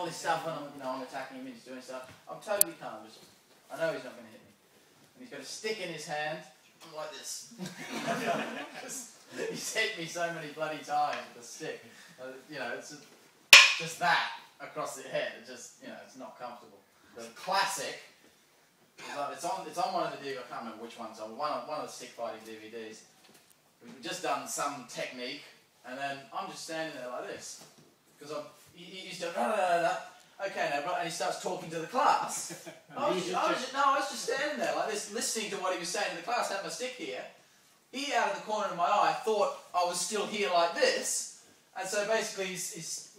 this stuff when I'm attacking him and he's doing stuff. I'm totally calm. I know he's not going to hit me. And he's got a stick in his hand. I'm like this. He's hit me so many bloody times with the stick. It's just that across the head. It's just, it's not comfortable. The classic. It's on one of the DVDs. I can't remember which one's on. One of the stick fighting DVDs. We've just done some technique, and then I'm just standing there like this because he's doing okay now, and he starts talking to the class. I was just standing there like this, listening to what he was saying to the class. Had my stick here. He, out of the corner of my eye, thought I was still here like this, and so basically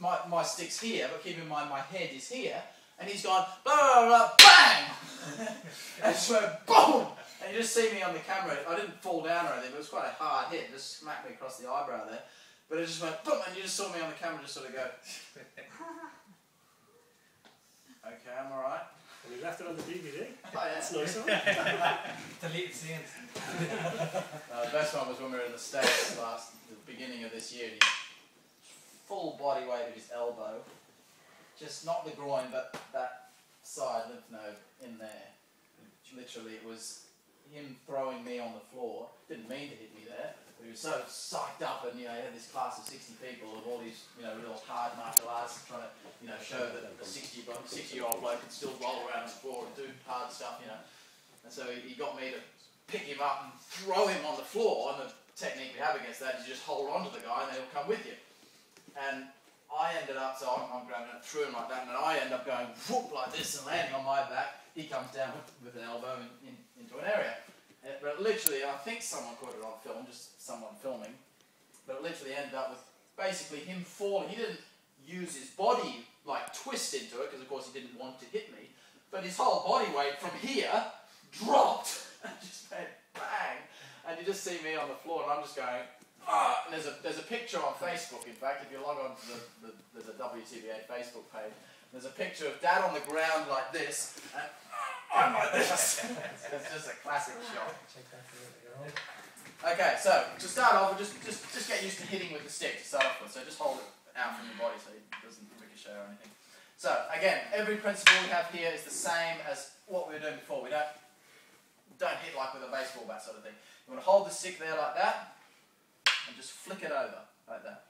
my stick's here, but keep in mind my head is here. And he's gone, blah, blah, blah, bang! And just went, boom! And you just see me on the camera. I didn't fall down or anything, but it was quite a hard hit. It just smacked me across the eyebrow there. But it just went, boom! And you just saw me on the camera just sort of go, okay, I'm alright. And you left it on the DVD? Oh, yeah. That's nice of Deleted scenes. The best one was when we were in the States the beginning of this year. Full body weight of his elbow. Just not the groin, but that side lymph node in there. Literally, it was him throwing me on the floor. Didn't mean to hit me there, but he was so psyched up, and he had this class of 60 people of all these, real hard martial arts, trying to, show that a 60-year-old bloke can still roll around the floor and do hard stuff, And so he got me to pick him up and throw him on the floor. And the technique we have against that is you just hold on to the guy, and they'll come with you. And I ended up, so I'm grabbing it through him like that, and then I end up going whoop like this and landing on my back. He comes down with an elbow into an area. But literally, I think someone caught it on film, just someone filming, but it literally ended up with basically him falling. He didn't use his body, twist into it, because of course he didn't want to hit me, but his whole body weight from here dropped and just went bang. And you just see me on the floor, and I'm just going, and there's a picture on Facebook, in fact, if you log on to the WTBA Facebook page, there's a picture of Dad on the ground like this, and I'm like this. It's just a classic shot. Okay, so to start off, just get used to hitting with the stick to start off with, so just hold it out from your body so it doesn't ricochet or anything. So, again, every principle we have here is the same as what we were doing before. We don't hit like with a baseball bat sort of thing. You want to hold the stick there like that, and just flick it over, like that.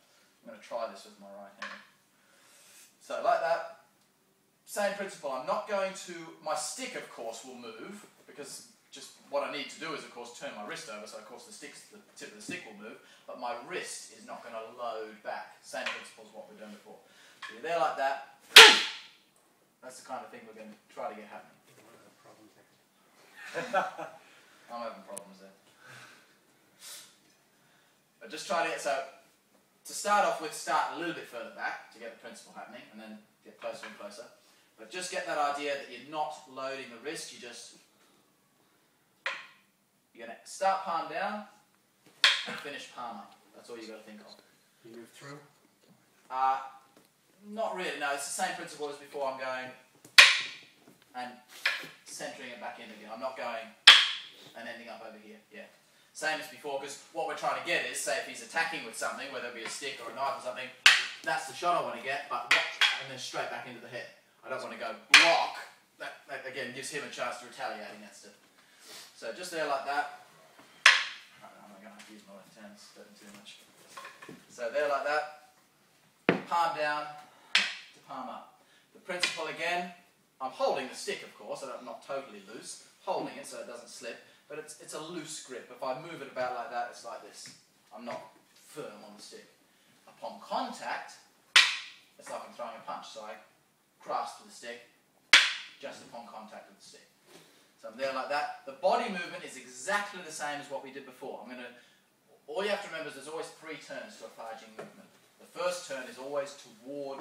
I'm going to try this with my right hand. So, like that. Same principle. I'm not going to, my stick, of course, will move, because just what I need to do is, of course, turn my wrist over, so, of course, the tip of the stick will move, but my wrist is not going to load back. Same principle as what we've done before. So, you're there like that. That's the kind of thing we're going to try to get happening. I'm having problems there. But just try to get, so to start off with, start a little bit further back to get the principle happening, and then get closer and closer. But just get that idea that you're not loading the wrist, you're going to start palm down and finish palm up. That's all you've got to think of. You move through? Not really, no, it's the same principle as before. I'm going and centering it back in again. I'm not going and ending up over here, yeah. Same as before, because what we're trying to get is, say if he's attacking with something, whether it be a stick or a knife or something, that's the shot I want to get, but and then straight back into the head. I don't want to go block. That again gives him a chance to retaliate against it. So just there like that. I'm not going to have to use my left hand, it's hurting too much. So there like that. Palm down to palm up. The principle again, I'm holding the stick of course, so I'm not totally loose. Holding it so it doesn't slip. But it's a loose grip. If I move it about like that, it's like this. I'm not firm on the stick. Upon contact, it's like I'm throwing a punch. So I grasp the stick just upon contact with the stick. So I'm there like that. The body movement is exactly the same as what we did before. All you have to remember is there's always 3 turns to a foraging movement. The first turn is always toward,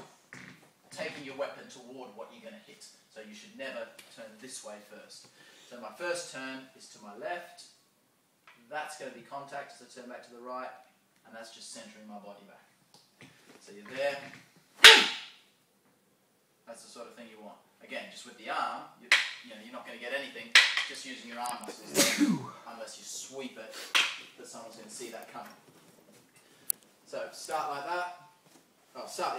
taking your weapon toward what you're going to hit. So you should never turn this way first. So my first turn is to my left, that's going to be contact as I turn back to the right, and that's just centering my body back. So you're there, that's the sort of thing you want. Again, just with the arm, you're not going to get anything just using your arm muscles there, unless you sweep it, that someone's going to see that coming. So start like that, start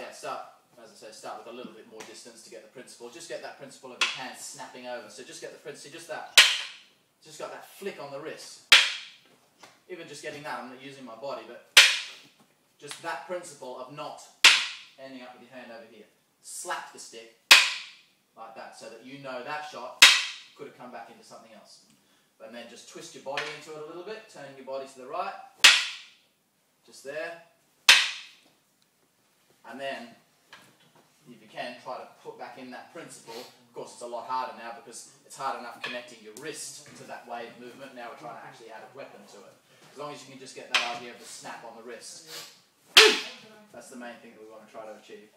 as I say, start with a little bit more distance to get the principle. Just get that principle of your hand snapping over. So just get the principle, just got that flick on the wrist. Even just getting that, I'm not using my body, but just that principle of not ending up with your hand over here. Slap the stick like that so that you know that shot could have come back into something else. And then just twist your body into it a little bit, turning your body to the right. Just there. And then, if you can, try to put back in that principle. Of course, it's a lot harder now because it's hard enough connecting your wrist to that wave movement. Now we're trying to actually add a weapon to it. As long as you can just get that idea of the snap on the wrist. That's the main thing that we want to try to achieve.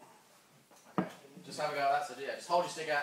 Okay, just have a go at that. So yeah, just hold your stick out.